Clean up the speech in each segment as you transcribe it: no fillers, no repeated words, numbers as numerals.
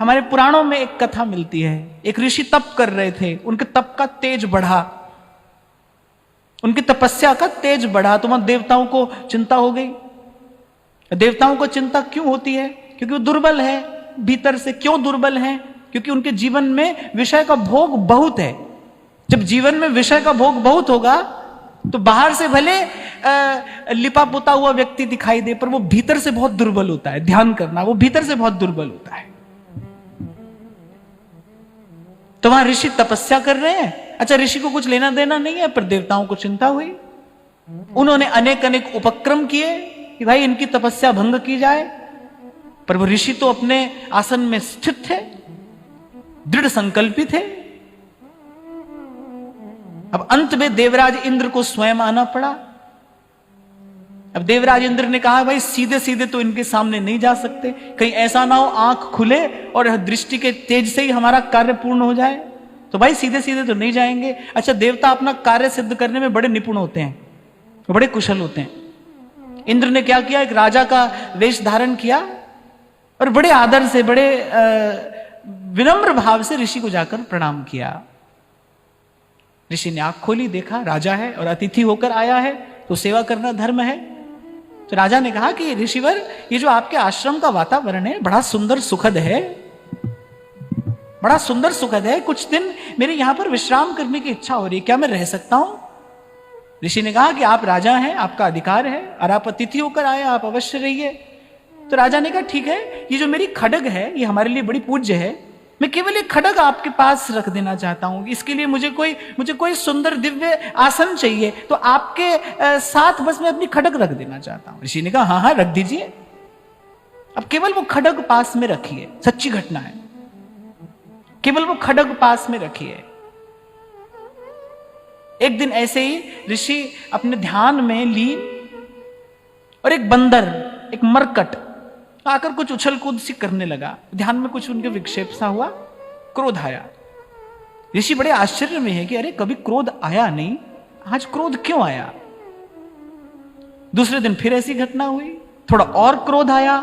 हमारे पुराणों में एक कथा मिलती है, एक ऋषि तप कर रहे थे, उनके तप का तेज बढ़ा, उनकी तपस्या का तेज बढ़ा, तो वहां देवताओं को चिंता हो गई। देवताओं को चिंता क्यों होती है? क्योंकि वो दुर्बल है भीतर से। क्यों दुर्बल है? क्योंकि उनके जीवन में विषय का भोग बहुत है। जब जीवन में विषय का भोग बहुत होगा तो बाहर से भले लिपा पुता हुआ व्यक्ति दिखाई दे, पर वो भीतर से बहुत दुर्बल होता है। ध्यान करना, वो भीतर से बहुत दुर्बल होता है। तो वहां ऋषि तपस्या कर रहे हैं। अच्छा, ऋषि को कुछ लेना देना नहीं है, पर देवताओं को चिंता हुई। उन्होंने अनेक अनेक उपक्रम किए कि भाई इनकी तपस्या भंग की जाए, पर वो ऋषि तो अपने आसन में स्थित थे, दृढ़ संकल्पित थे। अब अंत में देवराज इंद्र को स्वयं आना पड़ा। अब देवराज इंद्र ने कहा भाई सीधे सीधे तो इनके सामने नहीं जा सकते, कहीं ऐसा ना हो आंख खुले और दृष्टि के तेज से ही हमारा कार्य पूर्ण हो जाए, तो भाई सीधे सीधे तो नहीं जाएंगे। अच्छा, देवता अपना कार्य सिद्ध करने में बड़े निपुण होते हैं, बड़े कुशल होते हैं। इंद्र ने क्या किया, एक राजा का वेश धारण किया और बड़े आदर से, बड़े विनम्र भाव से ऋषि को जाकर प्रणाम किया। ऋषि ने आंख खोली, देखा राजा है और अतिथि होकर आया है, तो सेवा करना धर्म है। तो राजा ने कहा कि ऋषिवर, ये जो आपके आश्रम का वातावरण है बड़ा सुंदर सुखद है, बड़ा सुंदर सुखद है। कुछ दिन मेरे यहां पर विश्राम करने की इच्छा हो रही है, क्या मैं रह सकता हूं? ऋषि ने कहा कि आप राजा हैं, आपका अधिकार है, और आप अतिथि होकर आए, आप अवश्य रहिए। तो राजा ने कहा ठीक है, ये जो मेरी खड्ग है ये हमारे लिए बड़ी पूज्य है, मैं केवल एक खड्ग आपके पास रख देना चाहता हूं। इसके लिए मुझे कोई सुंदर दिव्य आसन चाहिए, तो आपके साथ बस मैं अपनी खड्ग रख देना चाहता हूं। ऋषि ने कहा हाँ हाँ रख दीजिए। अब केवल वो खड्ग पास में रखिए, सच्ची घटना है, केवल वो खड्ग पास में रखिए। एक दिन ऐसे ही ऋषि अपने ध्यान में लीन, और एक बंदर, एक मरकट आकर कुछ उछल कूद सी करने लगा। ध्यान में कुछ उनके विक्षेप सा हुआ, क्रोध आया। ऋषि बड़े आश्चर्य में है कि अरे कभी क्रोध आया नहीं, आज क्रोध क्यों आया? दूसरे दिन फिर ऐसी घटना हुई, थोड़ा और क्रोध आया।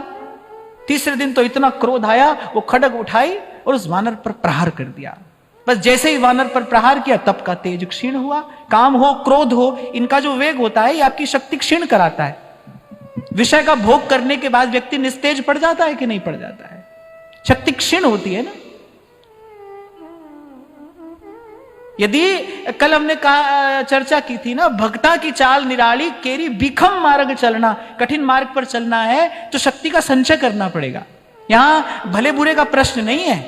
तीसरे दिन तो इतना क्रोध आया, वो खड्ग उठाई और उस वानर पर प्रहार कर दिया। बस जैसे ही वानर पर प्रहार किया, तप का तेज क्षीण हुआ। काम हो, क्रोध हो, इनका जो वेग होता है ये आपकी शक्ति क्षीण कराता है। विषय का भोग करने के बाद व्यक्ति निस्तेज पड़ जाता है कि नहीं पड़ जाता है? शक्ति क्षीण होती है ना। यदि कल हमने चर्चा की थी ना, भक्ता की चाल निराली केरी बिखम मार्ग चलना, कठिन मार्ग पर चलना है तो शक्ति का संचय करना पड़ेगा। यहां भले बुरे का प्रश्न नहीं है,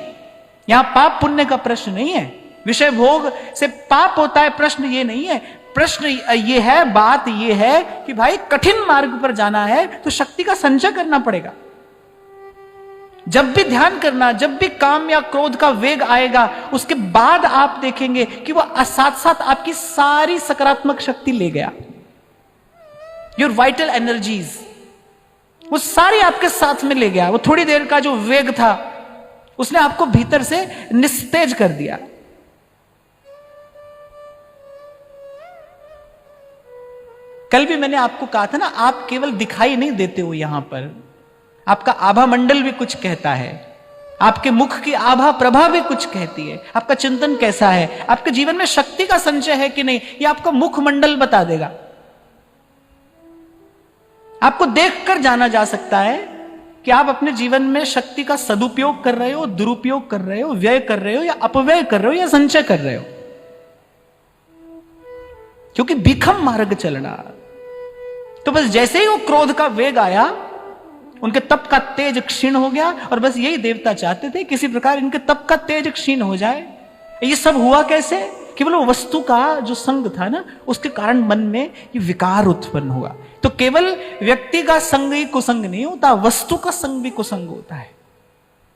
यहां पाप पुण्य का प्रश्न नहीं है, विषय भोग से पाप होता है प्रश्न ये नहीं है। प्रश्न ये है, बात ये है कि भाई कठिन मार्ग पर जाना है तो शक्ति का संचय करना पड़ेगा। जब भी ध्यान करना, जब भी काम या क्रोध का वेग आएगा, उसके बाद आप देखेंगे कि वह साथ साथ आपकी सारी सकारात्मक शक्ति ले गया। योर वाइटल एनर्जीज, वो सारी आपके साथ में ले गया। वो थोड़ी देर का जो वेग था उसने आपको भीतर से निस्तेज कर दिया। कल भी मैंने आपको कहा था ना, आप केवल दिखाई नहीं देते हो, यहां पर आपका आभा मंडल भी कुछ कहता है, आपके मुख की आभा प्रभा भी कुछ कहती है। आपका चिंतन कैसा है, आपके जीवन में शक्ति का संचय है कि नहीं, ये आपका मुख मंडल बता देगा। आपको देखकर जाना जा सकता है कि आप अपने जीवन में शक्ति का सदुपयोग कर रहे हो, दुरुपयोग कर रहे हो, व्यय कर रहे हो या अपव्यय कर रहे हो या संचय कर रहे हो। क्योंकि बिखम मार्ग चलना, तो बस जैसे ही वो क्रोध का वेग आया, उनके तप का तेज क्षीण हो गया। और बस यही देवता चाहते थे, किसी प्रकार इनके तप का तेज क्षीण हो जाए। ये सब हुआ कैसे? केवल वो वस्तु का जो संग था ना, उसके कारण मन में ये विकार उत्पन्न हुआ। तो केवल व्यक्ति का संग ही कुसंग नहीं होता, वस्तु का संग भी कुसंग होता है।